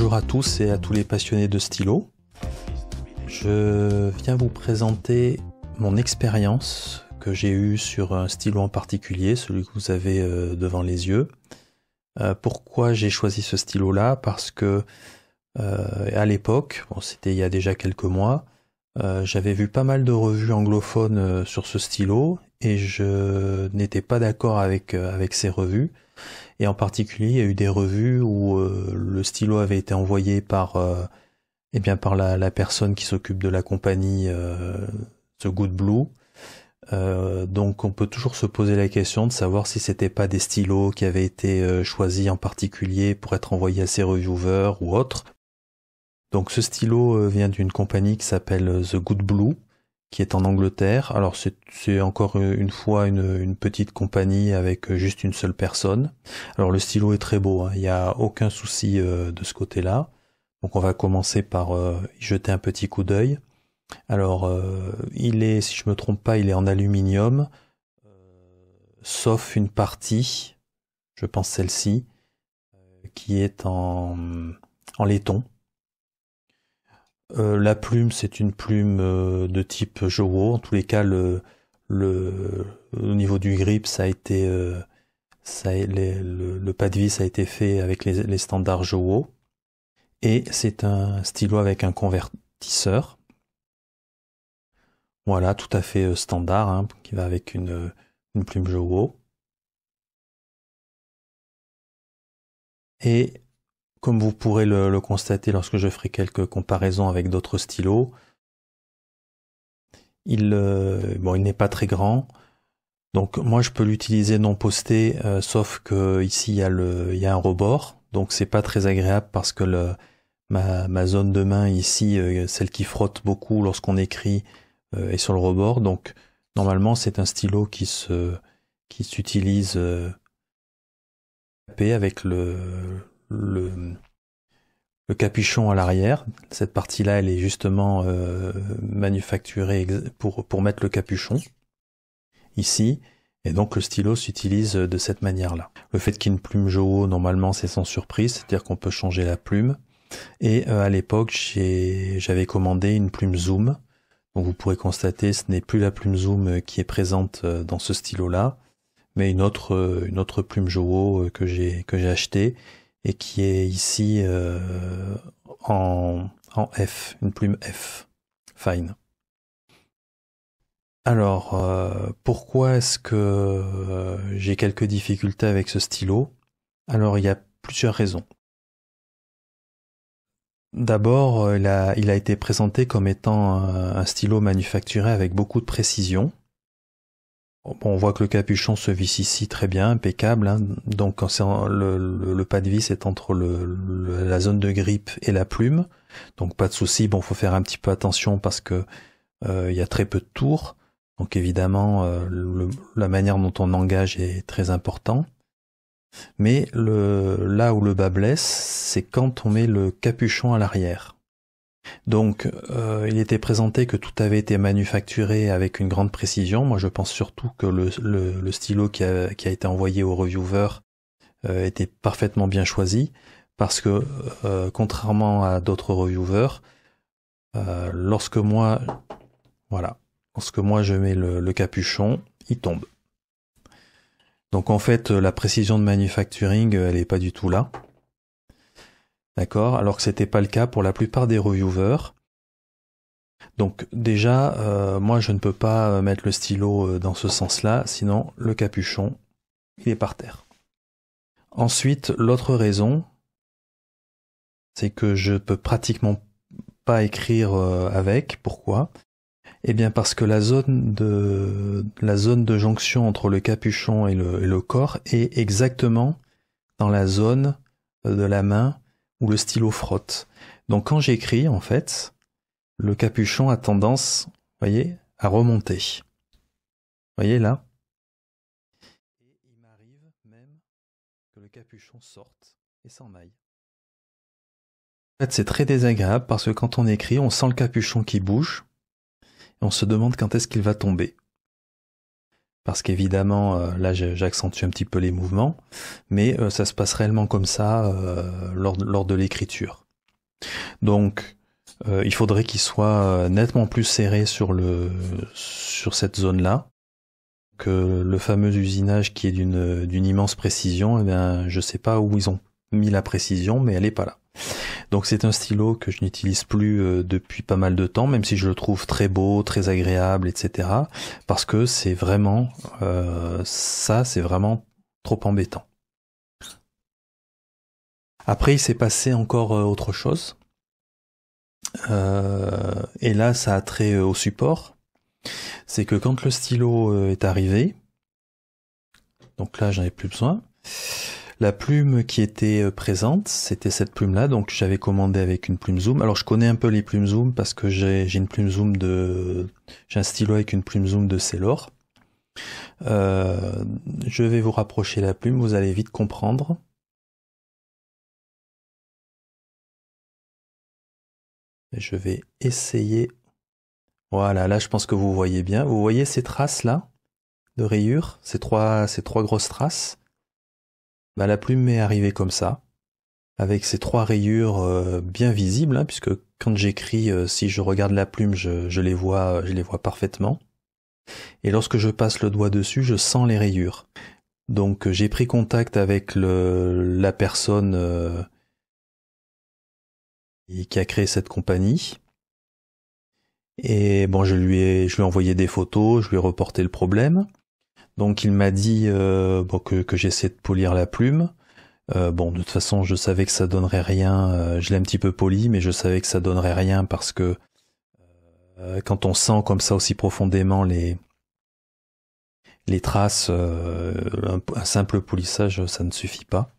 Bonjour à tous et à tous les passionnés de stylo. Je viens vous présenter mon expérience que j'ai eue sur un stylo en particulier, celui que vous avez devant les yeux. Pourquoi j'ai choisi ce stylo-là? Parce que à l'époque, bon, c'était il y a déjà quelques mois, j'avais vu pas mal de revues anglophones sur ce stylo et je n'étais pas d'accord avec ces revues. Et en particulier, il y a eu des revues où le stylo avait été envoyé par la personne qui s'occupe de la compagnie The Good Blue. Donc on peut toujours se poser la question de savoir si c'était pas des stylos qui avaient été choisis en particulier pour être envoyés à ces reviewers ou autres. Donc ce stylo vient d'une compagnie qui s'appelle The Good Blue, qui est en Angleterre. Alors c'est encore une fois une petite compagnie avec juste une seule personne. Alors le stylo est très beau, hein. Il n'y a aucun souci de ce côté-là. Donc on va commencer par y jeter un petit coup d'œil. Alors il est, si je me trompe pas, il est en aluminium, sauf une partie, je pense celle-ci, qui est en laiton. La plume, c'est une plume de type Jowo. En tous les cas, au niveau du grip, ça a été, le pas de vis a été fait avec les standards Jowo. Et c'est un stylo avec un convertisseur. Voilà, tout à fait standard, hein, qui va avec une plume Jowo. Et comme vous pourrez le constater lorsque je ferai quelques comparaisons avec d'autres stylos, il n'est pas très grand. Donc moi je peux l'utiliser non posté, sauf que ici il y a un rebord. Donc c'est pas très agréable parce que ma zone de main ici, celle qui frotte beaucoup lorsqu'on écrit, est sur le rebord. Donc normalement c'est un stylo qui s'utilise avec le capuchon à l'arrière. Cette partie-là, elle est justement manufacturée pour mettre le capuchon ici, et donc le stylo s'utilise de cette manière-là. Le fait qu'il y ait une plume Jowo, normalement, c'est sans surprise, c'est-à-dire qu'on peut changer la plume. Et à l'époque, j'avais commandé une plume Zoom. Donc vous pourrez constater, ce n'est plus la plume Zoom qui est présente dans ce stylo-là, mais une autre plume Jowo que j'ai achetée et qui est ici en F, une plume F, fine. Alors, pourquoi est-ce que j'ai quelques difficultés avec ce stylo? Alors, il y a plusieurs raisons. D'abord, il a été présenté comme étant un stylo manufacturé avec beaucoup de précision. On voit que le capuchon se visse ici très bien, impeccable, hein. Donc quand le pas de vis est entre la zone de grip et la plume, donc pas de souci. Bon, faut faire un petit peu attention parce que il y a très peu de tours, donc évidemment la manière dont on engage est très important. Mais là où le bas blesse, c'est quand on met le capuchon à l'arrière. Donc, il était présenté que tout avait été manufacturé avec une grande précision. Moi, je pense surtout que le stylo qui a été envoyé au reviewer était parfaitement bien choisi, parce que, contrairement à d'autres reviewers, lorsque moi je mets le capuchon, il tombe. Donc en fait, la précision de manufacturing, elle est pas du tout là. D'accord, alors que c'était pas le cas pour la plupart des reviewers. Donc déjà, moi je ne peux pas mettre le stylo dans ce sens-là, sinon le capuchon, il est par terre. Ensuite, l'autre raison, c'est que je peux pratiquement pas écrire avec. Pourquoi? Eh bien parce que la zone de jonction entre le capuchon et le corps est exactement dans la zone de la main où le stylo frotte. Donc quand j'écris, en fait, le capuchon a tendance, voyez, à remonter. Voyez là? Et il m'arrive même que le capuchon sorte et s'en aille. En fait, c'est très désagréable parce que quand on écrit, on sent le capuchon qui bouge et on se demande quand est-ce qu'il va tomber. Parce qu'évidemment, là j'accentue un petit peu les mouvements, mais ça se passe réellement comme ça lors de l'écriture. Donc il faudrait qu'il soit nettement plus serré sur cette zone-là, que le fameux usinage qui est d'une immense précision. Eh bien, je sais pas où ils ont mis la précision, mais elle est pas là. Donc c'est un stylo que je n'utilise plus depuis pas mal de temps, même si je le trouve très beau, très agréable, etc. Parce que c'est vraiment c'est vraiment trop embêtant. Après, il s'est passé encore autre chose. Et là, ça a trait au support. C'est que quand le stylo est arrivé, donc là, j'en ai plus besoin. La plume qui était présente, c'était cette plume-là, donc j'avais commandé avec une plume zoom. Alors je connais un peu les plumes zoom parce que j'ai une plume zoom j'ai un stylo avec une plume zoom de Sailor. Je vais vous rapprocher la plume, vous allez vite comprendre. Et je vais essayer. Voilà, là je pense que vous voyez bien. Vous voyez ces traces là de rayures, ces trois grosses traces. Bah, la plume m'est arrivée comme ça, avec ces trois rayures bien visibles, hein, puisque quand j'écris, si je regarde la plume, je les vois parfaitement. Et lorsque je passe le doigt dessus, je sens les rayures. Donc j'ai pris contact avec la personne qui a créé cette compagnie. Et bon, je lui ai envoyé des photos, je lui ai reporté le problème. Donc il m'a dit que j'essaie de polir la plume. Bon, de toute façon, je savais que ça donnerait rien. Je l'ai un petit peu poli, mais je savais que ça donnerait rien parce que quand on sent comme ça aussi profondément les traces, un simple polissage, ça ne suffit pas.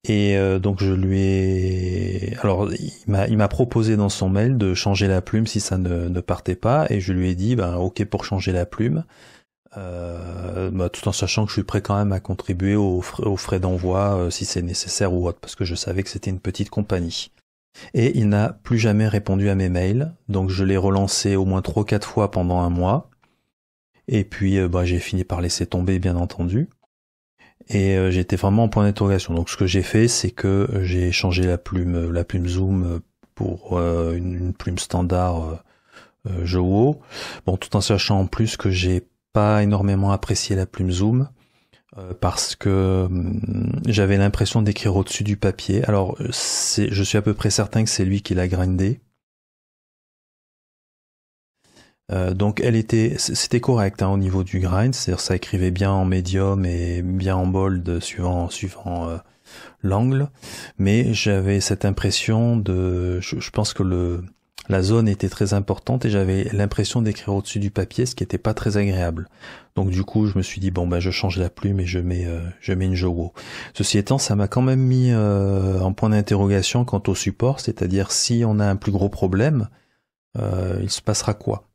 Et donc je lui ai... Alors il m'a proposé dans son mail de changer la plume si ça ne partait pas, et je lui ai dit ben ok pour changer la plume, tout en sachant que je suis prêt quand même à contribuer aux frais d'envoi si c'est nécessaire ou autre, parce que je savais que c'était une petite compagnie. Et il n'a plus jamais répondu à mes mails, donc je l'ai relancé au moins 3-4 fois pendant un mois, et puis j'ai fini par laisser tomber bien entendu. Et j'étais vraiment en point d'interrogation. Donc ce que j'ai fait, c'est que j'ai changé la plume zoom pour une plume standard Jouo. Bon, tout en sachant en plus que j'ai pas énormément apprécié la plume zoom parce que j'avais l'impression d'écrire au-dessus du papier. Alors je suis à peu près certain que c'est lui qui l'a grindé. Donc c'était correct hein, au niveau du grind, c'est-à-dire ça écrivait bien en médium et bien en bold suivant l'angle, mais j'avais cette impression je pense que la zone était très importante et j'avais l'impression d'écrire au-dessus du papier, ce qui était pas très agréable. Donc du coup je me suis dit bon je change la plume et je mets une Jouo. Ceci étant, ça m'a quand même mis en point d'interrogation quant au support, c'est-à-dire si on a un plus gros problème, il se passera quoi?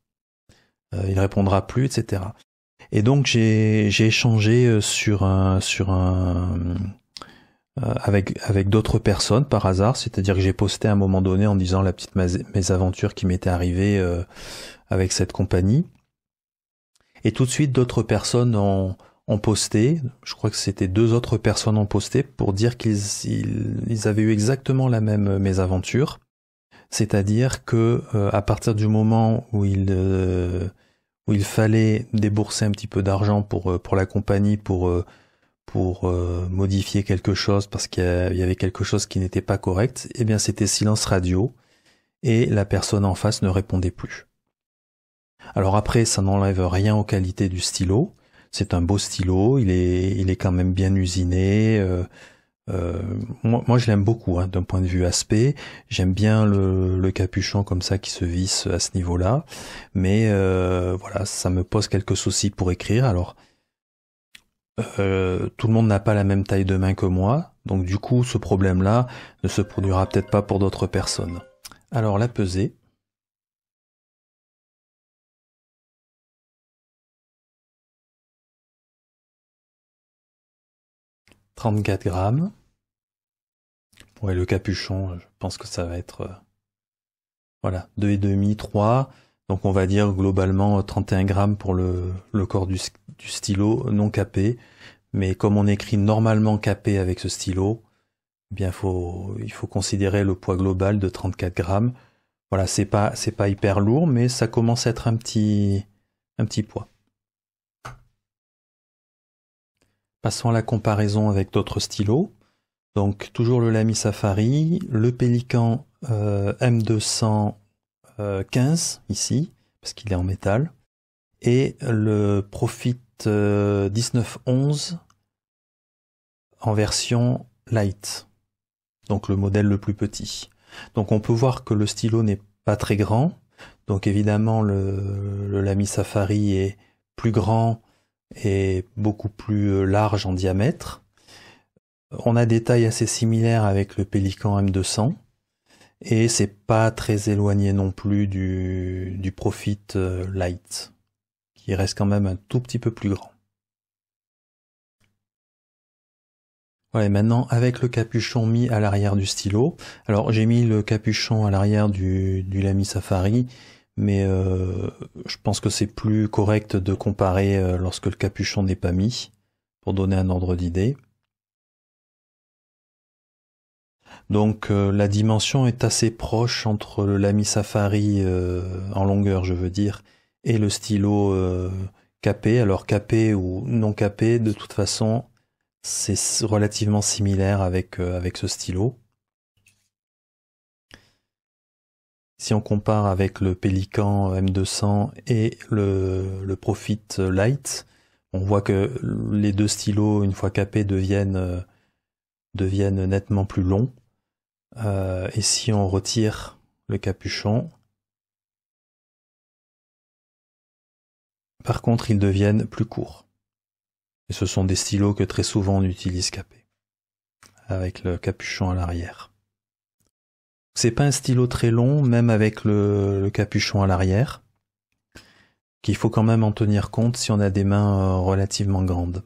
Il répondra plus, etc. Et donc j'ai échangé avec d'autres personnes par hasard, c'est-à-dire que j'ai posté à un moment donné en disant la petite mésaventure qui m'était arrivée avec cette compagnie. Et tout de suite d'autres personnes ont posté, je crois que c'était 2 autres personnes ont posté pour dire qu'ils avaient eu exactement la même mésaventure. C'est-à-dire que à partir du moment où il fallait débourser un petit peu d'argent pour la compagnie pour modifier quelque chose parce qu'il y avait quelque chose qui n'était pas correct, eh bien c'était silence radio et la personne en face ne répondait plus. Alors après, ça n'enlève rien aux qualités du stylo. C'est un beau stylo, il est quand même bien usiné. Moi je l'aime beaucoup hein, d'un point de vue aspect. J'aime bien le capuchon comme ça qui se visse à ce niveau-là, mais voilà, ça me pose quelques soucis pour écrire. Alors tout le monde n'a pas la même taille de main que moi, donc du coup ce problème-là ne se produira peut-être pas pour d'autres personnes. Alors la pesée. « 34 grammes. Ouais, le capuchon, je pense que ça va être voilà, 2,5, 3. Donc on va dire globalement 31 grammes pour le corps du stylo non capé. Mais comme on écrit normalement capé avec ce stylo, eh bien il faut considérer le poids global de 34 grammes. Voilà, c'est pas hyper lourd, mais ça commence à être un petit poids. Passons à la comparaison avec d'autres stylos. Donc toujours le Lamy Safari, le Pelikan M215 ici, parce qu'il est en métal, et le Profit 1911 en version light, donc le modèle le plus petit. Donc on peut voir que le stylo n'est pas très grand, donc évidemment le Lamy Safari est plus grand et beaucoup plus large en diamètre. On a des tailles assez similaires avec le Pelikan M200 et c'est pas très éloigné non plus du Profit Light, qui reste quand même un tout petit peu plus grand. Voilà, et maintenant avec le capuchon mis à l'arrière du stylo. Alors j'ai mis le capuchon à l'arrière du Lamy Safari, mais je pense que c'est plus correct de comparer lorsque le capuchon n'est pas mis, pour donner un ordre d'idée. Donc la dimension est assez proche entre le Lamy Safari en longueur, je veux dire, et le stylo capé. Alors capé ou non capé, de toute façon, c'est relativement similaire avec ce stylo. Si on compare avec le Pelikan M200 et le Profit Light, on voit que les deux stylos, une fois capés, deviennent nettement plus longs. Et si on retire le capuchon, par contre, ils deviennent plus courts. Et ce sont des stylos que très souvent on utilise capés, avec le capuchon à l'arrière. C'est pas un stylo très long, même avec le capuchon à l'arrière, qu'il faut quand même en tenir compte si on a des mains relativement grandes.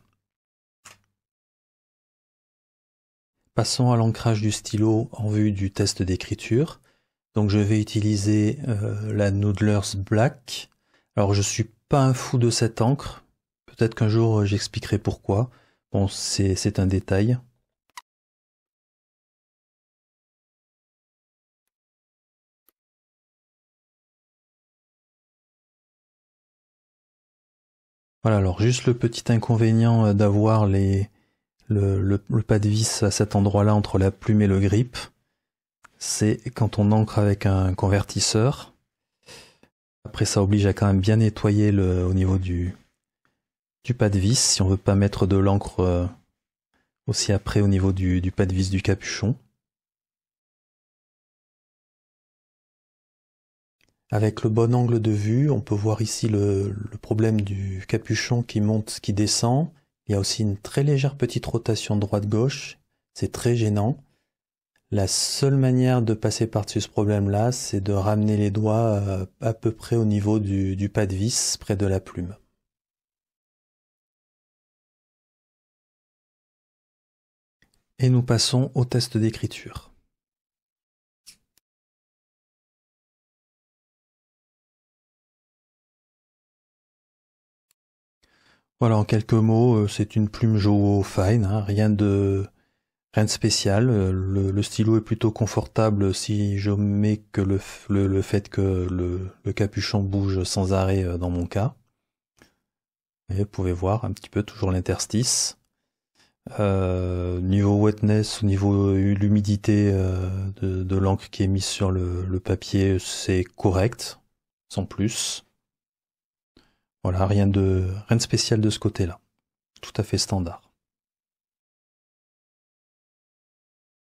Passons à l'ancrage du stylo en vue du test d'écriture. Donc je vais utiliser la Noodler's Black. Alors je suis pas un fou de cette encre. Peut-être qu'un jour j'expliquerai pourquoi. Bon, c'est un détail. Voilà, alors juste le petit inconvénient d'avoir le pas de vis à cet endroit-là entre la plume et le grip, c'est quand on encre avec un convertisseur. Après, ça oblige à quand même bien nettoyer au niveau du pas de vis, si on veut pas mettre de l'encre aussi après au niveau du pas de vis du capuchon. Avec le bon angle de vue, on peut voir ici le problème du capuchon qui monte, qui descend. Il y a aussi une très légère petite rotation droite-gauche. C'est très gênant. La seule manière de passer par-dessus ce problème-là, c'est de ramener les doigts à peu près au niveau du pas de vis, près de la plume. Et nous passons au test d'écriture. Voilà, en quelques mots, c'est une plume Jowo Fine, hein, rien de spécial. Le stylo est plutôt confortable si je mets que le fait que le capuchon bouge sans arrêt dans mon cas. Et vous pouvez voir un petit peu toujours l'interstice. Niveau wetness, au niveau l'humidité de l'encre qui est mise sur le papier, c'est correct, sans plus. Voilà, rien de spécial de ce côté-là. Tout à fait standard.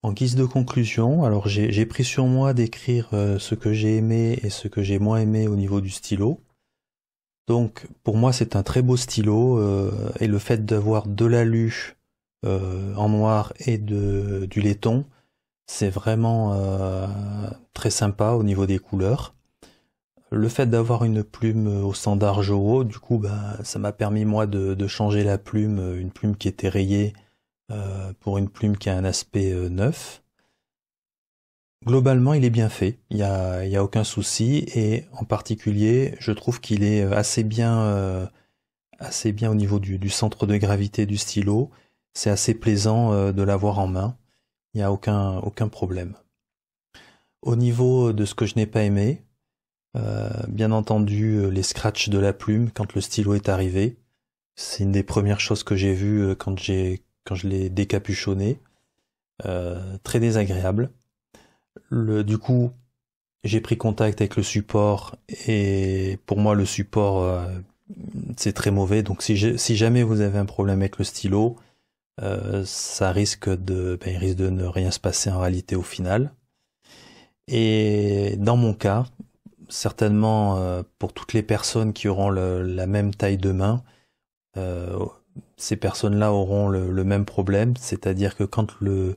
En guise de conclusion, alors j'ai pris sur moi d'écrire ce que j'ai aimé et ce que j'ai moins aimé au niveau du stylo. Donc pour moi c'est un très beau stylo et le fait d'avoir de l'alu en noir et du laiton, c'est vraiment très sympa au niveau des couleurs. Le fait d'avoir une plume au standard Jowo, du coup, ça m'a permis moi de changer la plume, une plume qui était rayée pour une plume qui a un aspect neuf. Globalement, il est bien fait, il y a aucun souci, et en particulier, je trouve qu'il est assez bien au niveau du centre de gravité du stylo. C'est assez plaisant de l'avoir en main. il n'y a aucun problème. Au niveau de ce que je n'ai pas aimé, bien entendu, les scratchs de la plume quand le stylo est arrivé. C'est une des premières choses que j'ai vues quand je l'ai décapuchonné. Très désagréable. Du coup, j'ai pris contact avec le support et pour moi le support c'est très mauvais. Donc si jamais vous avez un problème avec le stylo, il risque de ne rien se passer en réalité au final. Et dans mon cas, certainement pour toutes les personnes qui auront la même taille de main, ces personnes-là auront le même problème, c'est-à-dire que quand le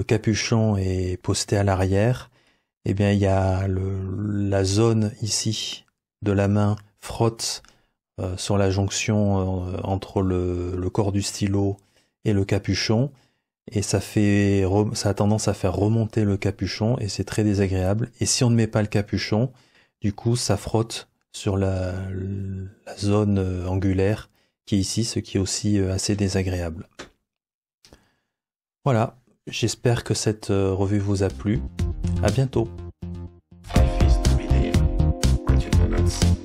capuchon est posté à l'arrière, eh bien il y a la zone ici de la main frotte sur la jonction entre le corps du stylo et le capuchon, et ça a tendance à faire remonter le capuchon et c'est très désagréable. Et si on ne met pas le capuchon, du coup ça frotte sur la zone angulaire qui est ici, ce qui est aussi assez désagréable. Voilà, j'espère que cette revue vous a plu. À bientôt. I refuse to believe what you do not see.